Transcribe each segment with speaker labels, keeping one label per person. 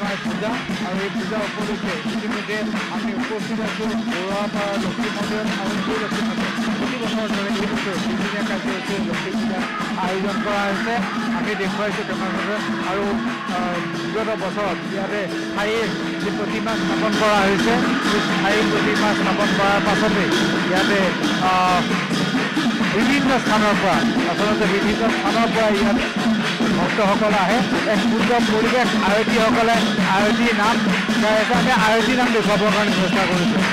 Speaker 1: মাৰ পূজা আৰু এই পূজা উপলক্ষে ইতিমধ্যে আমি উপস্থিত আছোঁ বৰুৱাপাৰা লক্ষী মন্দিৰত আৰু সেই লক্ষী মন্দিৰত প্ৰতি বছৰৰ দৰে এই বছৰ দুদিনীয়া কাৰ্যসূচী লক্ষী পূজা আয়োজন কৰা হৈছে। আমি দেখুৱাইছোঁ কেমেৰাত আৰু বিগত বছৰত ইয়াতে স্থায়ী যি প্ৰতিমা স্থাপন কৰা হৈছে সেই স্থায়ী প্ৰতিমা স্থাপন কৰাৰ পাছতে ইয়াতে বিভিন্ন স্থানৰ পৰা আচলতে বিভিন্ন স্থানৰ পৰা ইয়াত ভক্তসকল আহে। এক সুন্দৰ পৰিৱেশ, আয়তীসকলে আয়তী নাম গাই আছে। আমি আয়তী নাম দেখুৱাবৰ কাৰণে চেষ্টা কৰিছোঁ।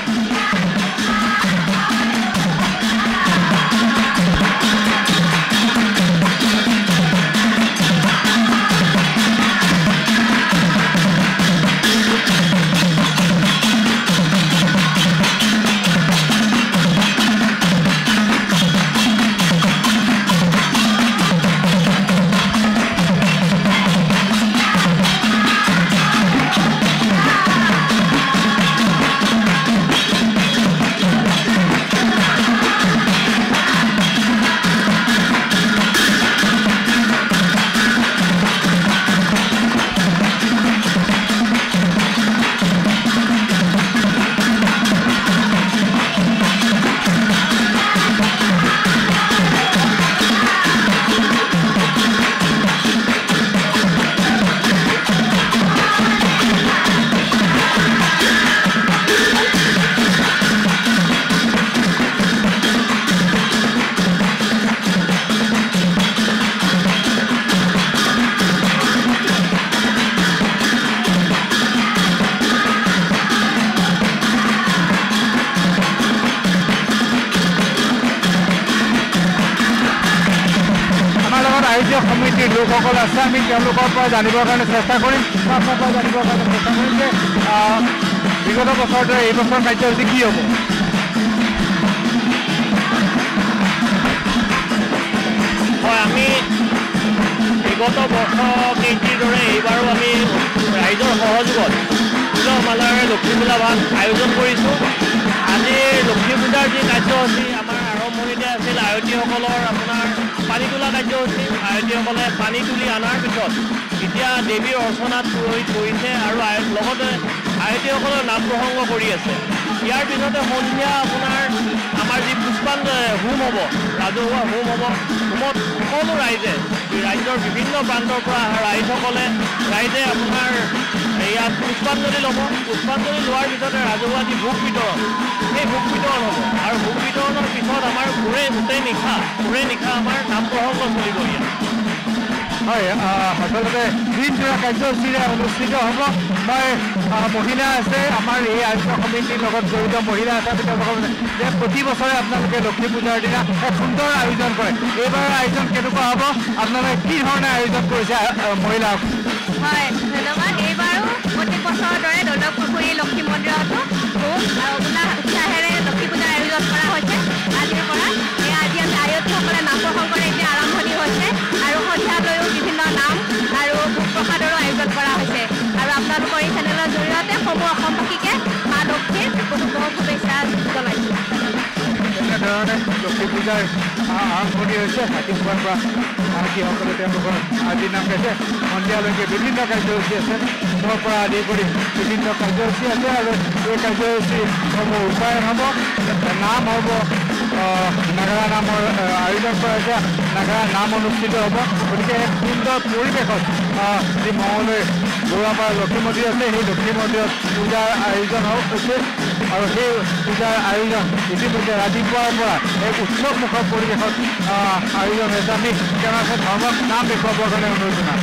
Speaker 1: আয়োজক সমিতিৰ লোকসকল আছে। আমি তেওঁলোকৰ পৰা জানিবৰ কাৰণে চেষ্টা কৰিম যে বিগত বছৰৰ দৰে এই বছৰ কাৰ্যসূচী কি হ'ব।
Speaker 2: হয়, আমি বিগত বছৰকেইটিৰ দৰে এইবাৰো আমি ৰাইজৰ সহযোগত ফুলৰ মালাৰে লক্ষী পূজা ভাগ আয়োজন কৰিছোঁ। আজিৰ লক্ষী পূজাৰ যি কাৰ্যসূচী আমাৰ আৰম্ভণিতে আছিল আয়তীসকলৰ আপোনাৰ পানী তোলা কাৰ্যসূচী। আয়তীসকলে পানী তুলি অনাৰ পিছত এতিয়া দেৱীৰ অৰ্চনাত পুৰোহিত কৰিছে আৰু লগতে আয়তীসকলৰ নাম প্ৰসংগ কৰি আছে। ইয়াৰ পিছতে সন্ধিয়া আপোনাৰ আমাৰ যি হোম হ'ব, ৰাজহুৱা হোম হ'ব। হোমত সকলো ৰাজ্যৰ বিভিন্ন প্ৰান্তৰ পৰা অহা ৰাইজে আপোনাৰ ইয়াত পুষ্পাঞ্জলি ল'ব। পুষ্পাঞ্জলি লোৱাৰ পিছতে ৰাজহুৱা যি ভোগ বিতৰণ, সেই ভোগ বিতৰণ হ'ব আৰু ভোগ বিতৰণৰ পিছত আমাৰ গোটেই নিশা আমাৰ নাম প্ৰসংগ চলিব ইয়াত।
Speaker 1: হয়, আচলতে দিনজোৰা কাৰ্যসূচীৰে অনুষ্ঠিত হ'ব। মই মহিলা আছে আমাৰ এই আয়োজক সমিতিৰ লগত জড়িত মহিলা আছে, তেওঁলোকক যে প্ৰতি বছৰে আপোনালোকে লক্ষী পূজাৰ দিনা এক সুন্দৰ আয়োজন কৰে। এইবাৰৰ আয়োজন কেনেকুৱা হ'ব, আপোনালোকে কি ধৰণে আয়োজন কৰিছে মহিলাক?
Speaker 3: হয়, ধন্যবাদ। এইবাৰো প্ৰতি বছৰৰ দৰে দৌলপুখুৰী লক্ষী মন্দিৰতো খুব উৎসাহেৰে লক্ষী পূজাৰ আয়োজন কৰা হৈছে। আজিৰ পৰা আজি আয়তীসকলে নাম প্ৰসংগৰে এতিয়া আৰম্ভণি হৈছে আৰু সন্ধিয়ালৈও বিভিন্ন নাম আৰু ভোগ প্ৰসাদৰো আয়োজন কৰা হৈছে। আৰু আপোনালোকৰ এই চেনেলৰ জৰিয়তে সমূহ অসমবাসীকে মা লক্ষীৰ বহুত শুভেচ্ছা জনাইছোঁ।
Speaker 1: এনেধৰণে লক্ষী পূজাৰ আৰম্ভণি হৈছে। ৰাতিপুৱাৰ পৰা আয়তীসকলে তেওঁলোকৰ আদি নাম গাইছে। সন্ধিয়ালৈকে বিভিন্ন কাৰ্যসূচী আছে, তাৰ পৰা আদি কৰি বিভিন্ন কাৰ্যসূচী আছে আৰু এই কাৰ্যসূচীসমূহ ৰূপায়ণ হ'ব, নাম হ'ব, নাগাৰা নামৰ আয়োজন কৰা হৈছে, নাগাৰা নাম অনুষ্ঠিত হ'ব। গতিকে এক সুন্দৰ পৰিৱেশত যি মঙলদৈ বৰুৱাপাৰা লক্ষী মন্দিৰ আছে, সেই লক্ষী মন্দিৰত পূজাৰ আয়োজন হৈছে আৰু সেই পূজাৰ আয়োজন ইতিমধ্যে ৰাতিপুৱাৰ পৰা এক উৎসৱমুখৰ পৰিৱেশত আয়োজন হৈছে। আমি কেমেৰা ধৰ্মক নাম দেখুৱাবৰ কাৰণে অনুৰোধ জনাম।